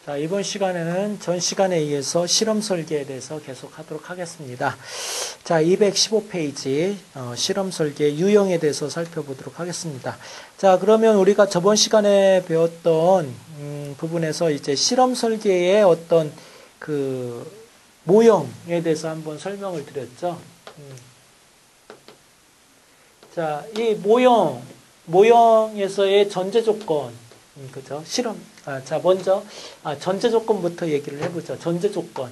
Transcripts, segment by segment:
자, 이번 시간에는 전 시간에 이어서 실험 설계에 대해서 계속 하도록 하겠습니다. 자, 215페이지 실험 설계 유형에 대해서 살펴보도록 하겠습니다. 자, 그러면 우리가 저번 시간에 배웠던 부분에서 이제 실험 설계의 어떤 그 모형에 대해서 한번 설명을 드렸죠. 자, 이 모형에서의 전제 조건, 그죠? 실험. 자, 먼저, 전제 조건부터 얘기를 해보죠. 전제 조건.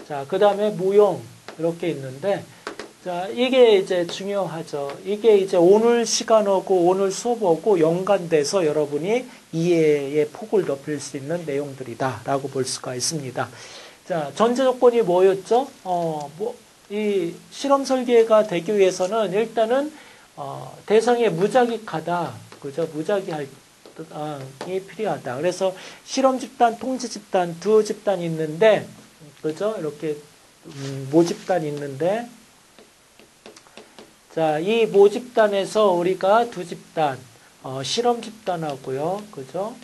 자, 그 다음에 모형. 이렇게 있는데, 자, 이게 이제 중요하죠. 이게 이제 오늘 시간하고 오늘 수업하고 연관돼서 여러분이 이해의 폭을 넓힐 수 있는 내용들이다. 라고 볼 수가 있습니다. 자, 전제 조건이 뭐였죠? 이 실험 설계가 되기 위해서는 일단은, 대상이 무작위하다. 그죠? 무작위할 이 필요하다. 그래서 실험 집단, 통제 집단 두 집단이 있는데, 그죠? 이렇게 모집단이 있는데, 자, 이 모집단에서 우리가 두 집단, 실험 집단하고요, 그죠?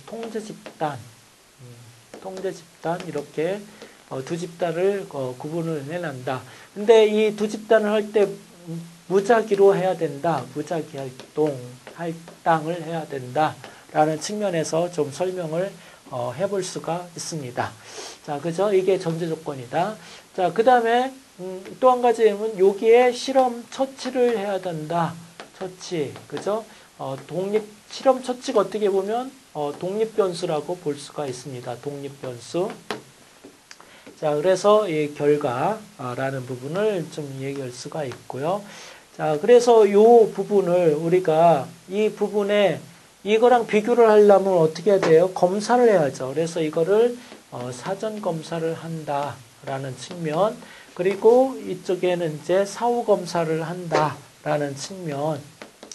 통제 집단 이렇게 두 집단을 구분을 해낸다. 근데 이 두 집단을 할 때 무작위로 해야 된다. 무작위 할당을 해야 된다. 라는 측면에서 좀 설명을 해볼 수가 있습니다. 자, 그죠? 이게 전제 조건이다. 자, 그 다음에 또 한 가지는 여기에 실험 처치를 해야 된다. 처치, 그죠? 실험 처치가 어떻게 보면 독립변수라고 볼 수가 있습니다. 독립변수. 자, 그래서 이 결과라는 부분을 좀 얘기할 수가 있고요. 자, 그래서 이 부분을 우리가 이 부분에 이거랑 비교를 하려면 어떻게 해야 돼요? 검사를 해야죠. 그래서 이거를 사전 검사를 한다라는 측면, 그리고 이쪽에는 이제 사후 검사를 한다라는 측면,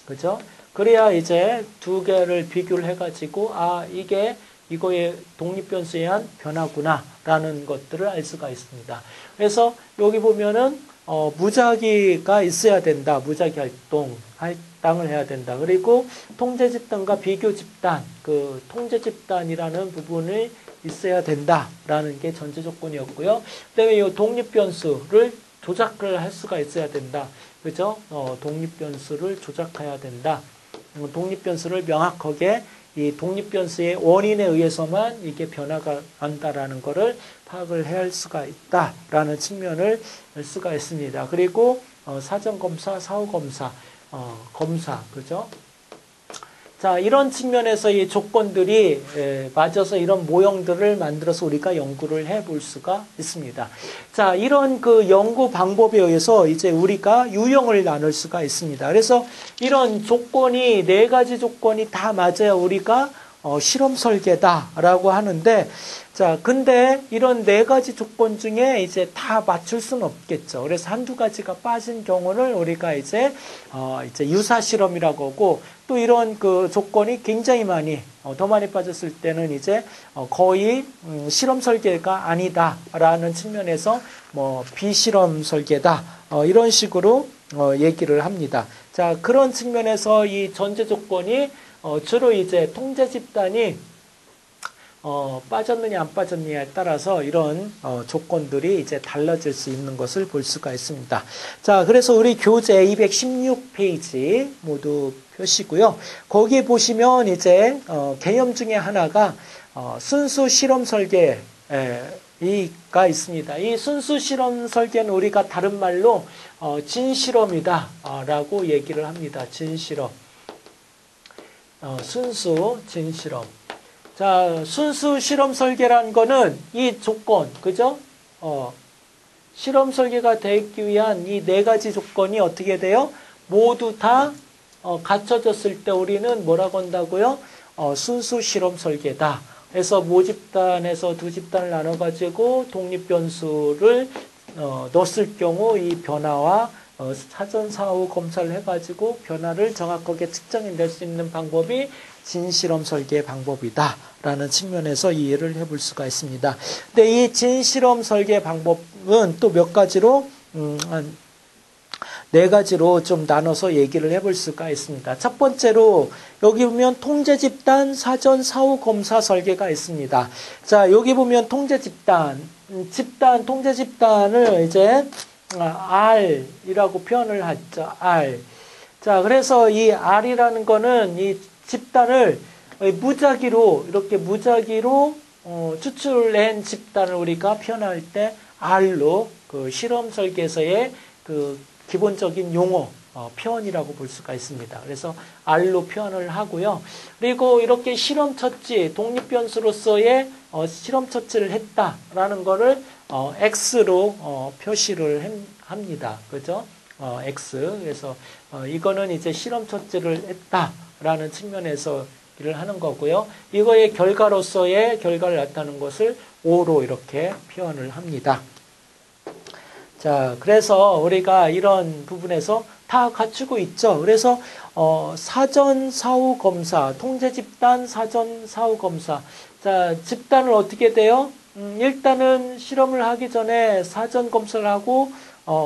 그죠? 그래야 이제 두 개를 비교를 해가지고 이게 이거의 독립변수에 의한 변화구나라는 것들을 알 수가 있습니다. 그래서 여기 보면은 무작위가 있어야 된다. 무작위 할당을 해야 된다. 그리고 통제 집단과 비교 집단, 그 통제 집단이라는 부분이 있어야 된다라는 게 전제 조건이었고요. 그다음에 이 독립변수를 조작을 할 수가 있어야 된다. 그죠? 독립변수를 조작해야 된다. 독립변수를 명확하게 이 독립변수의 원인에 의해서만 이게 변화가 난다라는 것을 파악을 해야 할 수가 있다라는 측면을 알 수가 있습니다. 그리고 사전검사, 사후검사, 검사, 그죠? 자, 이런 측면에서 이 조건들이 맞아서 이런 모형들을 만들어서 우리가 연구를 해볼 수가 있습니다. 자, 이런 그 연구 방법에 의해서 이제 우리가 유형을 나눌 수가 있습니다. 그래서 이런 조건이, 네 가지 조건이 다 맞아야 우리가 실험 설계다라고 하는데, 자, 근데 이런 네 가지 조건 중에 이제 다 맞출 수는 없겠죠. 그래서 한두 가지가 빠진 경우를 우리가 이제 유사 실험이라고 하고, 또 이런 그 조건이 굉장히 많이, 더 많이 빠졌을 때는 이제 거의 실험 설계가 아니다라는 측면에서 비실험 설계다. 이런 식으로 얘기를 합니다. 자, 그런 측면에서 이 전제 조건이 주로 이제 통제 집단이 빠졌느냐 안 빠졌느냐에 따라서 이런 조건들이 이제 달라질 수 있는 것을 볼 수가 있습니다. 자, 그래서 우리 교재 216페이지 모두 펴시고요. 거기에 보시면 이제 개념 중에 하나가 순수 실험 설계가 있습니다. 이 순수 실험 설계는 우리가 다른 말로 진실험이다 라고 얘기를 합니다. 진실험. 순수 진실험. 자, 순수 실험 설계라는 거는 이 조건, 그죠? 실험 설계가 되기 위한 이 네 가지 조건이 어떻게 돼요? 모두 다 갖춰졌을 때 우리는 뭐라고 한다고요? 순수 실험 설계다. 그래서 모집단에서 두 집단을 나눠가지고 독립변수를 넣었을 경우 이 변화와 사전 사후 검사를 해가지고 변화를 정확하게 측정해낼 수 있는 방법이 진실험 설계 방법이다 라는 측면에서 이해를 해볼 수가 있습니다. 근데 이 진실험 설계 방법은 또 몇 가지로 네 가지로 좀 나눠서 얘기를 해볼 수가 있습니다. 첫 번째로 여기 보면 통제 집단, 사전, 사후 검사 설계가 있습니다. 자, 여기 보면 통제 집단, 통제 집단을 이제 R이라고 표현을 하죠. R. 자, 그래서 이 R이라는 거는 이 집단을 이렇게 무작위로 추출한 집단을 우리가 표현할 때 R로 그 실험 설계에서의 그 기본적인 용어, 표현이라고 볼 수가 있습니다. 그래서 R로 표현을 하고요. 그리고 이렇게 실험 처치, 독립변수로서의 실험 처치를 했다라는 거를 X로 표시를 합니다. 그죠? X. 그래서 이거는 이제 실험 처치를 했다라는 측면에서 일을 하는 거고요. 이거의 결과로서의 결과를 나타내는 것을 O로 이렇게 표현을 합니다. 자, 그래서 우리가 이런 부분에서 다 갖추고 있죠. 그래서 사전, 사후 검사, 통제 집단, 사전, 사후 검사. 자, 집단을 어떻게 돼요? 일단은 실험을 하기 전에 사전 검사를 하고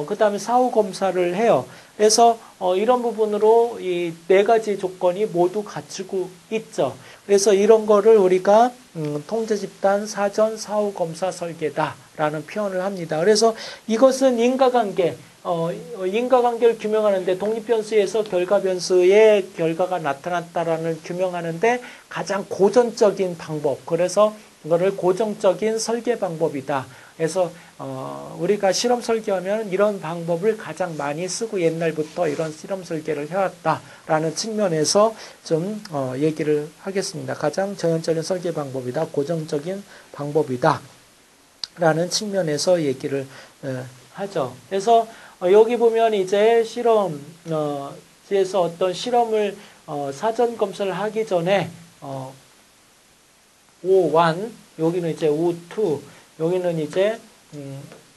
그 다음에 사후 검사를 해요. 그래서 이런 부분으로 이 네 가지 조건이 모두 갖추고 있죠. 그래서 이런 거를 우리가 통제 집단, 사전, 사후 검사 설계다라는 표현을 합니다. 그래서 이것은 인과관계를 규명하는데 독립변수에서 결과변수의 결과가 나타났다라는 규명하는데 가장 고전적인 방법. 그래서 이거를 고정적인 설계 방법이다. 그래서 우리가 실험 설계하면 이런 방법을 가장 많이 쓰고 옛날부터 이런 실험 설계를 해왔다라는 측면에서 좀 얘기를 하겠습니다. 가장 전형적인 설계 방법이다. 고정적인 방법이다. 라는 측면에서 얘기를 하죠. 그래서 여기 보면 이제 실험에서 어떤 실험을 사전 검사를 하기 전에 O1, 여기는 이제 O2, 여기는 이제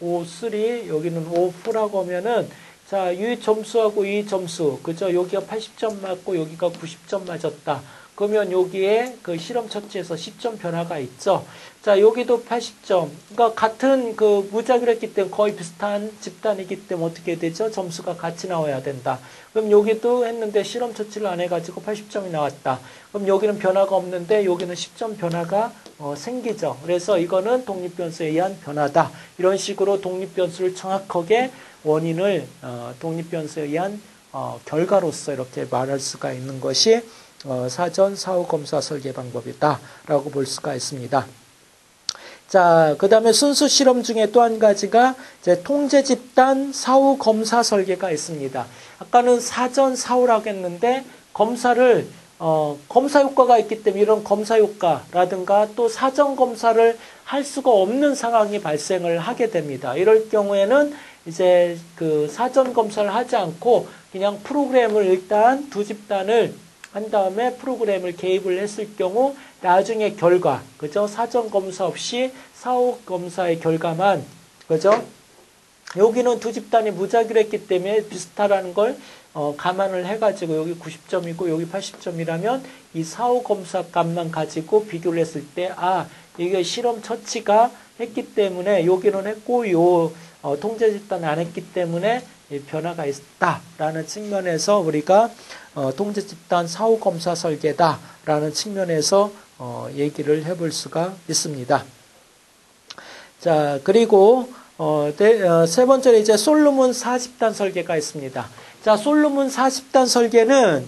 O3, 여기는 O4라고 하면은 자, 이 점수하고 이 점수, 그죠? 여기가 80점 맞고 여기가 90점 맞았다. 그러면 여기에 그 실험 처치에서 10점 변화가 있죠. 자, 여기도 80점. 그러니까 같은 그 무작위로 했기 때문에 거의 비슷한 집단이기 때문에 어떻게 되죠? 점수가 같이 나와야 된다. 그럼 여기도 했는데 실험 처치를 안 해가지고 80점이 나왔다. 그럼 여기는 변화가 없는데 여기는 10점 변화가 생기죠. 그래서 이거는 독립변수에 의한 변화다. 이런 식으로 독립변수를 정확하게 원인을 독립변수에 의한 결과로서 이렇게 말할 수가 있는 것이 사전, 사후 검사 설계 방법이다라고 볼 수가 있습니다. 자, 그 다음에 순수 실험 중에 또 한 가지가 이제 통제 집단 사후 검사 설계가 있습니다. 아까는 사전, 사후라고 했는데 검사를 검사 효과가 있기 때문에 이런 검사 효과라든가 또 사전 검사를 할 수가 없는 상황이 발생을 하게 됩니다. 이럴 경우에는 이제 그 사전 검사를 하지 않고 그냥 프로그램을 일단 두 집단을 한 다음에 프로그램을 개입을 했을 경우 나중에 결과, 그죠? 사전 검사 없이 사후 검사의 결과만, 그죠? 여기는 두 집단이 무작위로 했기 때문에 비슷하다는 걸 감안을 해가지고 여기 90점이고 여기 80점이라면 이 사후 검사 값만 가지고 비교를 했을 때 이게 실험 처치가 했기 때문에 여기는 했고 통제 집단 안 했기 때문에 변화가 있다라는 측면에서 우리가 통제 집단 사후 검사 설계다라는 측면에서 얘기를 해볼 수가 있습니다. 자, 그리고 세 번째로 이제 솔루문 4집단 설계가 있습니다. 자, 솔루문 4집단 설계는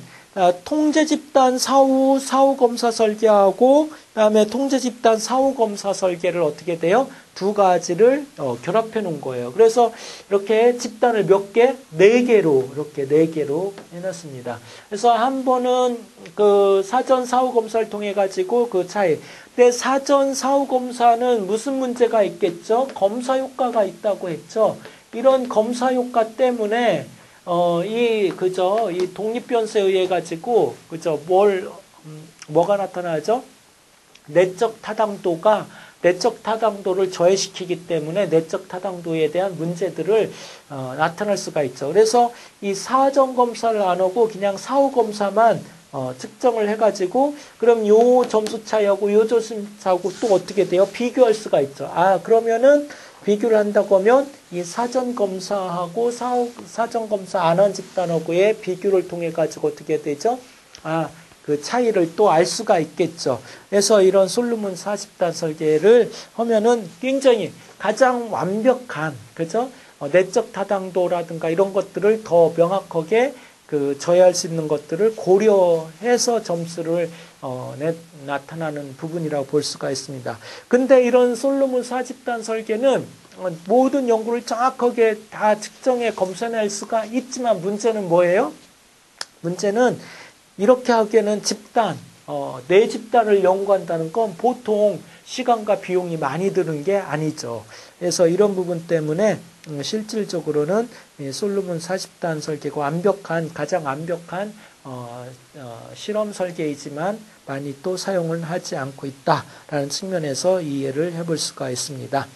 통제 집단 사후 검사 설계하고 그다음에 통제 집단 사후 검사 설계를 어떻게 돼요? 두 가지를 결합해 놓은 거예요. 그래서 이렇게 집단을 몇 개? 4개로 이렇게 4개로 해놨습니다. 그래서 한 번은 그 사전 사후 검사를 통해 가지고 그 차이. 근데 사전 사후 검사는 무슨 문제가 있겠죠? 검사 효과가 있다고 했죠. 이런 검사 효과 때문에 이 독립변수에 의해 가지고 그죠? 뭐가 나타나죠? 내적 타당도를 저해시키기 때문에 내적 타당도에 대한 문제들을 나타날 수가 있죠. 그래서 이 사전 검사를 안 하고 그냥 사후 검사만 측정을 해가지고 그럼 요 점수 차이하고 요 점수 차이하고 또 어떻게 돼요? 비교할 수가 있죠. 그러면은 비교를 한다고 하면 이 사전 검사하고 사전 검사 안 한 집단하고의 비교를 통해 가지고 어떻게 되죠? 그 차이를 또 알 수가 있겠죠. 그래서 이런 솔로몬 40단 설계를 하면은 굉장히 가장 완벽한, 그죠? 내적 타당도라든가 이런 것들을 더 명확하게 그 저해할 수 있는 것들을 고려해서 점수를 나타나는 부분이라고 볼 수가 있습니다. 근데 이런 솔로몬 40단 설계는 모든 연구를 정확하게 다 측정해 검사할 수가 있지만 문제는 뭐예요? 문제는 이렇게 하기에는 집단, 네 집단을 연구한다는 건 보통 시간과 비용이 많이 드는 게 아니죠. 그래서 이런 부분 때문에 실질적으로는 솔로몬 40단 설계가 가장 완벽한 실험 설계이지만 많이 또 사용을 하지 않고 있다라는 측면에서 이해를 해볼 수가 있습니다.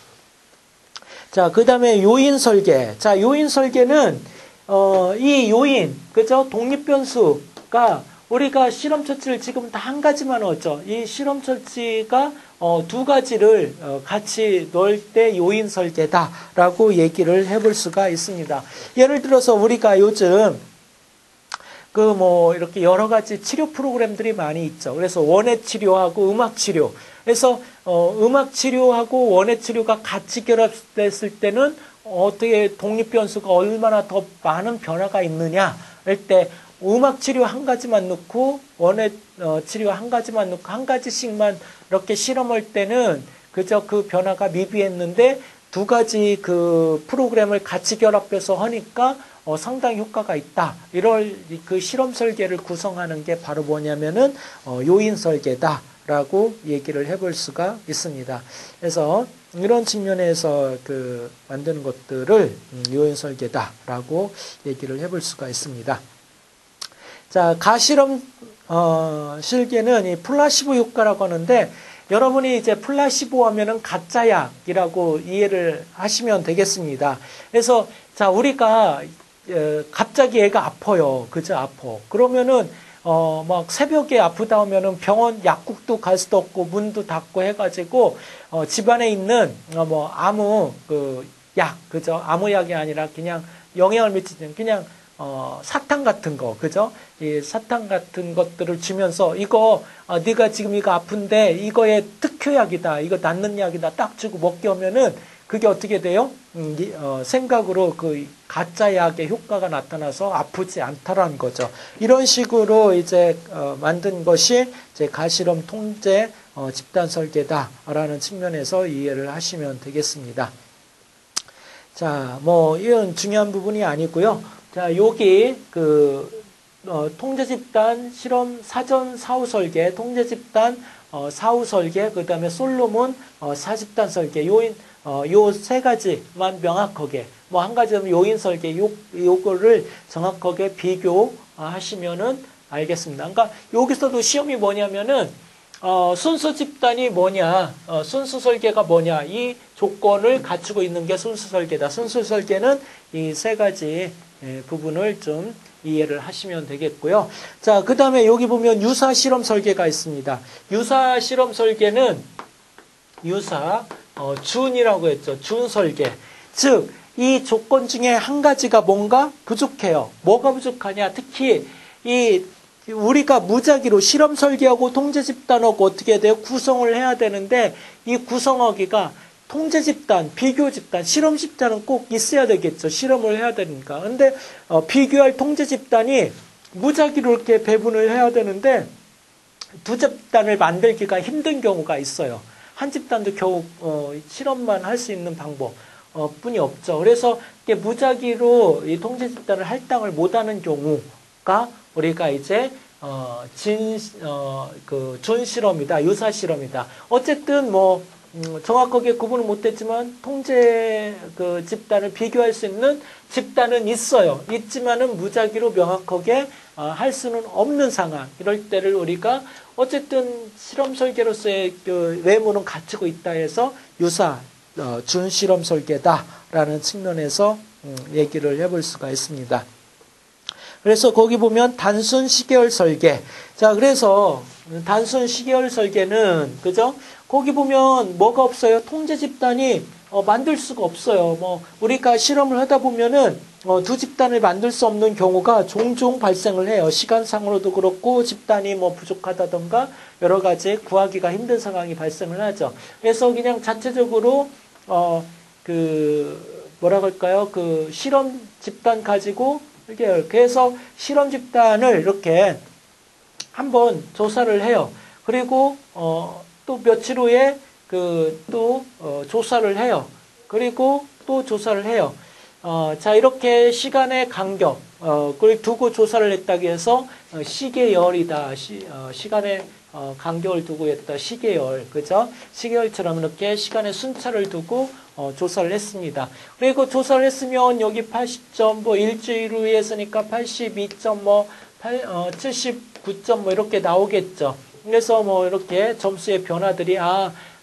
자, 그 다음에 요인 설계. 자, 요인 설계는 이 요인, 그죠? 독립변수가 우리가 실험 처치를 지금 다 한 가지만 넣었죠. 이 실험 처치가 두 가지를 같이 넣을 때 요인 설계다라고 얘기를 해볼 수가 있습니다. 예를 들어서 우리가 요즘 이렇게 여러 가지 치료 프로그램들이 많이 있죠. 그래서 원예 치료하고 음악 치료. 그래서 음악 치료하고 원예 치료가 같이 결합됐을 때는 어떻게 독립 변수가 얼마나 더 많은 변화가 있느냐 할 때 음악 치료 한 가지만 넣고 원예 치료 한 가지만 넣고 한 가지씩만 이렇게 실험할 때는 그저 그 변화가 미비했는데 두 가지 그 프로그램을 같이 결합해서 하니까 상당히 효과가 있다. 이럴 그 실험 설계를 구성하는 게 바로 뭐냐면은 요인 설계다라고 얘기를 해볼 수가 있습니다. 그래서 이런 측면에서 그 만드는 것들을 요인 설계다라고 얘기를 해볼 수가 있습니다. 자, 가실험 실계는 이 플라시보 효과라고 하는데 여러분이 이제 플라시보 하면은 가짜약이라고 이해를 하시면 되겠습니다. 그래서 자, 우리가 갑자기 애가 아파요. 그죠? 아파. 그러면은 막 새벽에 아프다 하면은 병원 약국도 갈 수도 없고 문도 닫고 해가지고 집안에 있는 아무 그 약, 그죠? 아무 약이 아니라 그냥 영향을 미치는 그냥 사탕 같은 거, 그죠? 이 사탕 같은 것들을 주면서 이거 네가 지금 이거 아픈데 이거의 특효약이다, 이거 낫는 약이다 딱 주고 먹게 하면은 그게 어떻게 돼요? 생각으로 그 가짜 약의 효과가 나타나서 아프지 않다라는 거죠. 이런 식으로 이제 만든 것이 이제 가실험 통제 집단 설계다라는 측면에서 이해를 하시면 되겠습니다. 자, 이런 중요한 부분이 아니고요. 자, 여기 통제 집단 실험 사전 사후 설계, 통제 집단 사후 설계, 그 다음에 솔로몬 40단 설계, 요인 요 세 가지만 명확하게 한 가지는 요인 설계 요거를 정확하게 비교하시면은 알겠습니다. 그러니까 여기서도 시험이 뭐냐면은 순수 집단이 뭐냐, 순수 설계가 뭐냐, 이 조건을 갖추고 있는 게 순수 설계다. 순수 설계는 이 세 가지 부분을 좀 이해를 하시면 되겠고요. 자, 그 다음에 여기 보면 유사 실험 설계가 있습니다. 유사 실험 설계는 준이라고 했죠. 준 설계. 즉, 이 조건 중에 한 가지가 뭔가 부족해요. 뭐가 부족하냐? 특히 우리가 무작위로 실험 설계하고 통제 집단하고 어떻게 돼요? 구성을 해야 되는데 이 구성하기가 통제 집단, 비교 집단, 실험 집단은 꼭 있어야 되겠죠. 실험을 해야 되니까. 근데 비교할 통제 집단이 무작위로 이렇게 배분을 해야 되는데 두 집단을 만들기가 힘든 경우가 있어요. 한 집단도 겨우 실험만 할 수 있는 방법 뿐이 없죠. 그래서 이게 무작위로 이 통제 집단을 할당을 못하는 경우가 우리가 이제 준 실험이다, 유사 실험이다. 어쨌든 정확하게 구분을 못했지만 통제 그 집단을 비교할 수 있는 집단은 있어요. 있지만은 무작위로 명확하게 할 수는 없는 상황. 이럴 때를 우리가 어쨌든 실험 설계로서의 그 외모는 갖추고 있다 해서 유사 준 실험 설계다라는 측면에서 얘기를 해볼 수가 있습니다. 그래서 거기 보면 단순 시계열 설계. 자, 그래서 단순 시계열 설계는 그죠? 거기 보면 뭐가 없어요? 통제 집단이 만들 수가 없어요. 뭐 우리가 실험을 하다 보면은 두 집단을 만들 수 없는 경우가 종종 발생을 해요. 시간상으로도 그렇고 집단이 뭐 부족하다던가 여러 가지 구하기가 힘든 상황이 발생을 하죠. 그래서 그냥 자체적으로 뭐라 그럴까요? 그 실험 집단 가지고 이렇게 그래서 실험 집단을 이렇게 한번 조사를 해요. 그리고 또 며칠 후에 조사를 해요. 그리고 또 조사를 해요. 자, 이렇게 시간의 간격을 두고 조사를 했다고 해서 시계열이다. 시간의 간격을 두고 했다. 시계열. 그죠? 시계열처럼 이렇게 시간의 순차를 두고 조사를 했습니다. 그리고 조사를 했으면 여기 80점, 뭐 일주일 후에 했으니까 82점, 79점 뭐 이렇게 나오겠죠. 그래서 뭐 이렇게 점수의 변화들이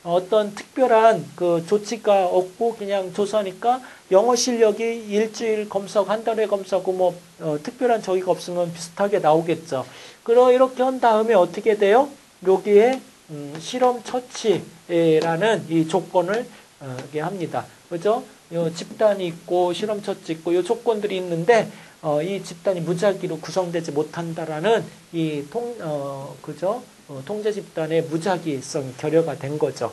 어떤 특별한 그 조치가 없고 그냥 조사하니까 영어 실력이 일주일 검사하고 한 달에 검사하고 뭐 특별한 저기가 없으면 비슷하게 나오겠죠. 그럼 이렇게 한 다음에 어떻게 돼요? 여기에 실험 처치라는 이 조건을 합니다. 그죠? 요 집단이 있고 실험 처치 있고 요 조건들이 있는데 이 집단이 무작위로 구성되지 못한다라는 이 통제 집단의 무작위성이 결여가 된 거죠.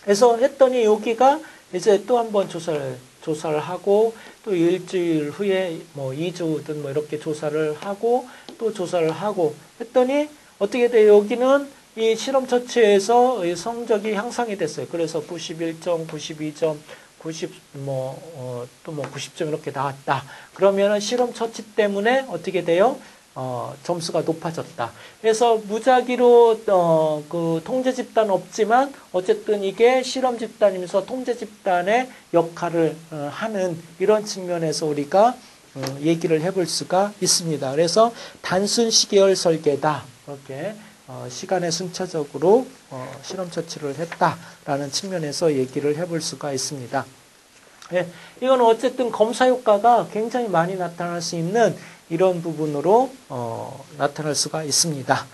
그래서 했더니 여기가 이제 또 한 번 조사를 하고 또 일주일 후에 뭐 2주든 뭐 이렇게 조사를 하고 또 조사를 하고 했더니 어떻게 돼요? 여기는 이 실험 처치에서 성적이 향상이 됐어요. 그래서 91점, 92점, 90점 이렇게 나왔다. 그러면은 실험 처치 때문에 어떻게 돼요? 점수가 높아졌다. 그래서 무작위로 그 통제 집단 없지만 어쨌든 이게 실험 집단이면서 통제 집단의 역할을 하는 이런 측면에서 우리가 얘기를 해볼 수가 있습니다. 그래서 단순 시계열 설계다. 이렇게 시간에 순차적으로 실험 처치를 했다라는 측면에서 얘기를 해볼 수가 있습니다. 예, 이건 어쨌든 검사 효과가 굉장히 많이 나타날 수 있는 이런 부분으로 나타날 수가 있습니다.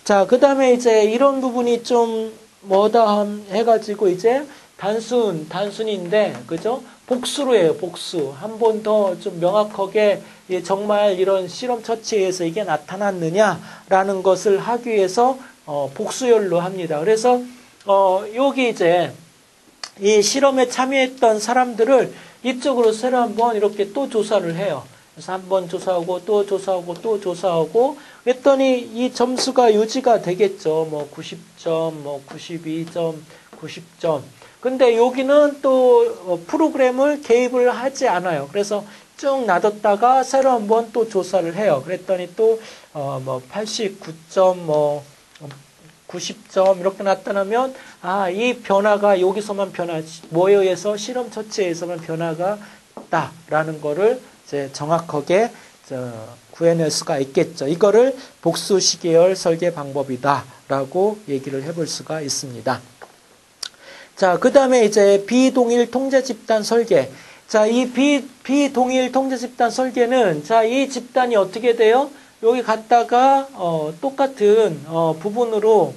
자, 그 다음에 이제 이런 부분이 좀 뭐다 해가지고 이제 단순인데, 그죠? 복수로 해요, 복수. 한 번 더 좀 명확하게 정말 이런 실험 처치에서 이게 나타났느냐라는 것을 하기 위해서 복수열로 합니다. 그래서 여기 이제 이 실험에 참여했던 사람들을 이쪽으로 새로 한번 이렇게 또 조사를 해요. 그래서 한번 조사하고 또 조사하고 또 조사하고 그랬더니 이 점수가 유지가 되겠죠. 뭐 90점, 뭐 92점, 90점. 근데 여기는 또 프로그램을 개입을 하지 않아요. 그래서 쭉 놔뒀다가 새로 한번 또 조사를 해요. 그랬더니 또 뭐 89점, 뭐 90점 이렇게 나타나면 이 변화가 여기서만 뭐에 의해서 실험 처치에서만 변화가 있다라는 거를 이제 정확하게 구해낼 수가 있겠죠. 이거를 복수 시계열 설계 방법이다라고 얘기를 해볼 수가 있습니다. 자, 그 다음에 이제 비동일 통제 집단 설계. 자, 이 비동일 통제 집단 설계는 자, 이 집단이 어떻게 돼요? 여기 갔다가 똑같은 부분으로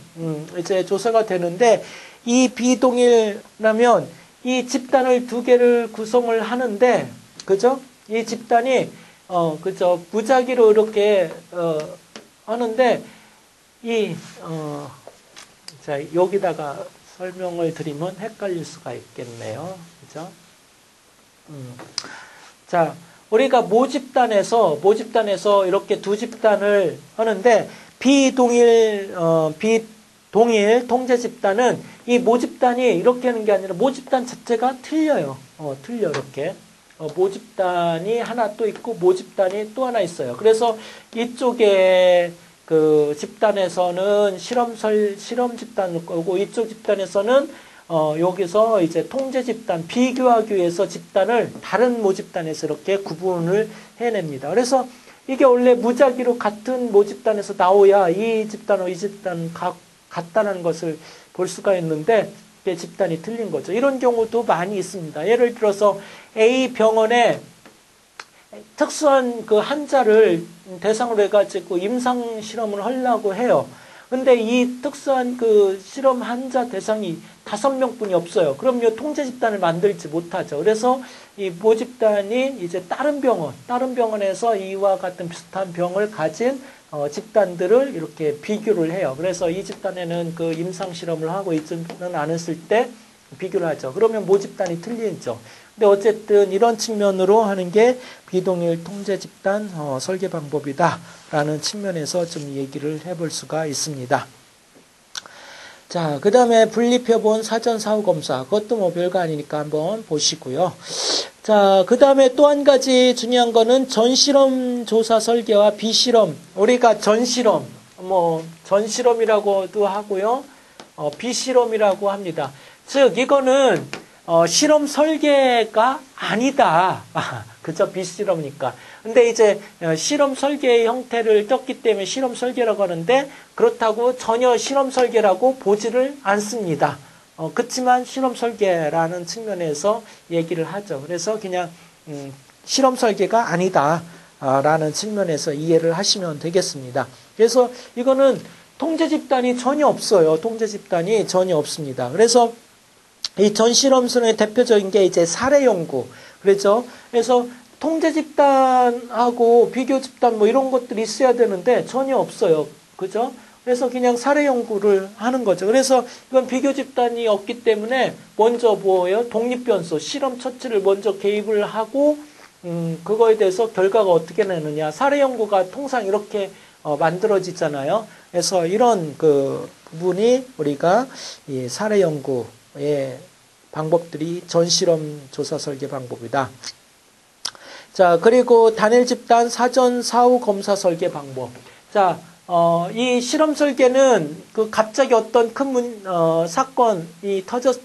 이제 조사가 되는데 이 비동일라면 이 집단을 두 개를 구성을 하는데 그죠? 이 집단이 그죠? 무작위로 이렇게 하는데 자, 여기다가 설명을 드리면 헷갈릴 수가 있겠네요. 그죠? 자, 우리가 모집단에서 이렇게 두 집단을 하는데 비동일 통제 집단은 이 모집단이 이렇게 하는 게 아니라 모집단 자체가 틀려요. 틀려 이렇게. 모집단이 하나 또 있고 모집단이 또 하나 있어요. 그래서 이쪽에 그 집단에서는 실험 집단을 거고 이쪽 집단에서는 여기서 이제 통제 집단, 비교하기 위해서 집단을 다른 모집단에서 이렇게 구분을 해냅니다. 그래서 이게 원래 무작위로 같은 모집단에서 나오야 이 집단과 이 집단 같다는 것을 볼 수가 있는데 집단이 틀린 거죠. 이런 경우도 많이 있습니다. 예를 들어서 A 병원에 특수한 그 환자를 대상으로 해가지고 임상 실험을 하려고 해요. 근데 이 특수한 그 실험 환자 대상이 5명뿐이 없어요. 그럼요, 통제 집단을 만들지 못하죠. 그래서 이 모집단이 이제 다른 병원에서 이와 같은 비슷한 병을 가진 집단들을 이렇게 비교를 해요. 그래서 이 집단에는 그 임상 실험을 하고 있지는 않았을 때 비교를 하죠. 그러면 모집단이 틀리죠. 근데 어쨌든 이런 측면으로 하는 게 비동일 통제 집단 설계 방법이다라는 측면에서 좀 얘기를 해볼 수가 있습니다. 자, 그 다음에 분리표본 사전 사후 검사. 그것도 뭐 별거 아니니까 한번 보시고요. 자, 그 다음에 또 한 가지 중요한 거는 전실험 조사 설계와 비실험. 우리가 전실험이라고도 하고요. 비실험이라고 합니다. 즉, 이거는 실험 설계가 아니다. 그죠? 비실험이니까. 근데 이제 실험 설계의 형태를 떴기 때문에 실험 설계라고 하는데 그렇다고 전혀 실험 설계라고 보지를 않습니다. 그렇지만 실험 설계라는 측면에서 얘기를 하죠. 그래서 그냥 실험 설계가 아니다 라는 측면에서 이해를 하시면 되겠습니다. 그래서 이거는 통제 집단이 전혀 없어요. 통제 집단이 전혀 없습니다. 그래서 이 전실험술의 대표적인 게 이제 사례 연구. 그렇죠? 그래서 통제 집단하고 비교 집단 뭐 이런 것들이 있어야 되는데 전혀 없어요. 그죠? 그래서 그냥 사례 연구를 하는 거죠. 그래서 이건 비교 집단이 없기 때문에 먼저 뭐예요? 독립변수, 실험 처치를 먼저 개입을 하고 그거에 대해서 결과가 어떻게 나느냐. 사례 연구가 통상 이렇게 만들어지잖아요. 그래서 이런 그 부분이 우리가 이 사례 연구의 방법들이 전실험 조사 설계 방법이다. 자, 그리고 단일 집단 사전 사후 검사 설계 방법. 자, 이 실험 설계는 그 갑자기 어떤 큰 사건이 터졌을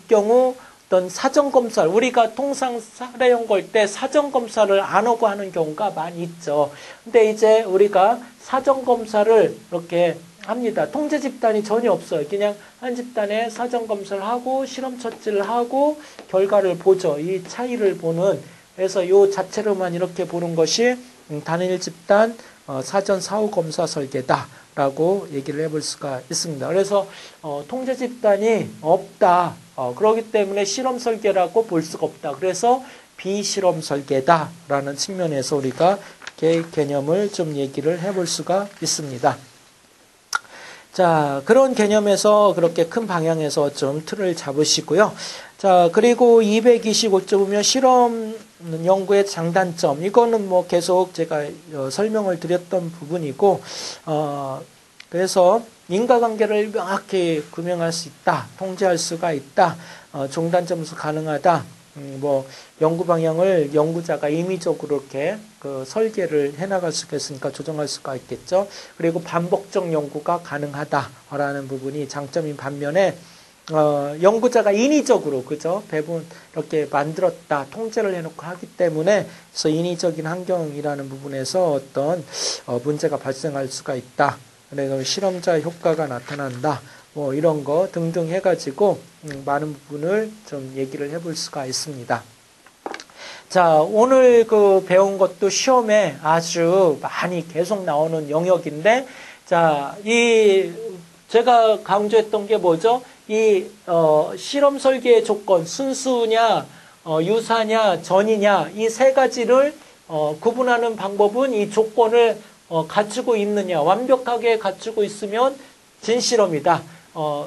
경우 어떤 사전 검사를 우리가 통상 사례 연구할 때 사전 검사를 안 하고 하는 경우가 많이 있죠. 근데 이제 우리가 사전 검사를 이렇게 합니다. 통제 집단이 전혀 없어요. 그냥 한 집단에 사전 검사를 하고 실험 처치를 하고 결과를 보죠. 이 차이를 보는. 그래서 요 자체로만 이렇게 보는 것이 단일 집단 사전 사후 검사 설계다라고 얘기를 해볼 수가 있습니다. 그래서 통제 집단이 없다. 그렇기 때문에 실험 설계라고 볼 수가 없다. 그래서 비실험 설계다라는 측면에서 우리가 개념을 좀 얘기를 해볼 수가 있습니다. 자, 그런 개념에서 그렇게 큰 방향에서 좀 틀을 잡으시고요. 자, 그리고 225쪽 보면 실험 연구의 장단점. 이거는 뭐 계속 제가 설명을 드렸던 부분이고, 그래서 인과관계를 명확히 규명할 수 있다. 통제할 수가 있다. 종단점수 가능하다. 뭐 연구 방향을 연구자가 임의적으로 이렇게 그 설계를 해나갈 수가 있으니까 조정할 수가 있겠죠. 그리고 반복적 연구가 가능하다라는 부분이 장점인 반면에 연구자가 인위적으로 그죠 배분 이렇게 만들었다 통제를 해놓고 하기 때문에 그래서 인위적인 환경이라는 부분에서 어떤 문제가 발생할 수가 있다. 그래서 실험자 효과가 나타난다. 뭐 이런 거 등등 해가지고 많은 부분을 좀 얘기를 해볼 수가 있습니다. 자, 오늘 그 배운 것도 시험에 아주 많이 계속 나오는 영역인데, 자, 제가 강조했던 게 뭐죠? 실험 설계의 조건, 순수냐, 유사냐, 전이냐, 이 세 가지를 구분하는 방법은 이 조건을 갖추고 있느냐, 완벽하게 갖추고 있으면 진실험이다.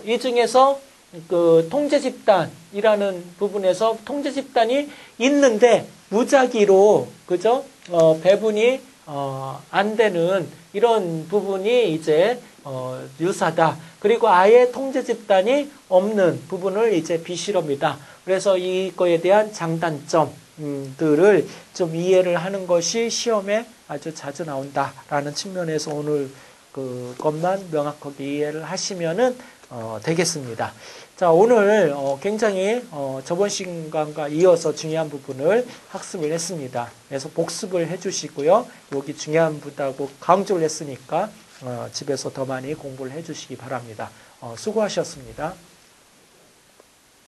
이 중에서 그 통제 집단이라는 부분에서 통제 집단이 있는데 무작위로 그죠? 배분이 안 되는 이런 부분이 이제 유사다. 그리고 아예 통제 집단이 없는 부분을 이제 비실험이다. 그래서 이거에 대한 장단점들을 좀 이해를 하는 것이 시험에 아주 자주 나온다라는 측면에서 오늘 그것만 명확하게 이해를 하시면은 되겠습니다. 자, 오늘 굉장히 저번 시간과 이어서 중요한 부분을 학습을 했습니다. 그래서 복습을 해주시고요. 여기 중요한 부분하고 강조를 했으니까 집에서 더 많이 공부를 해주시기 바랍니다. 수고하셨습니다.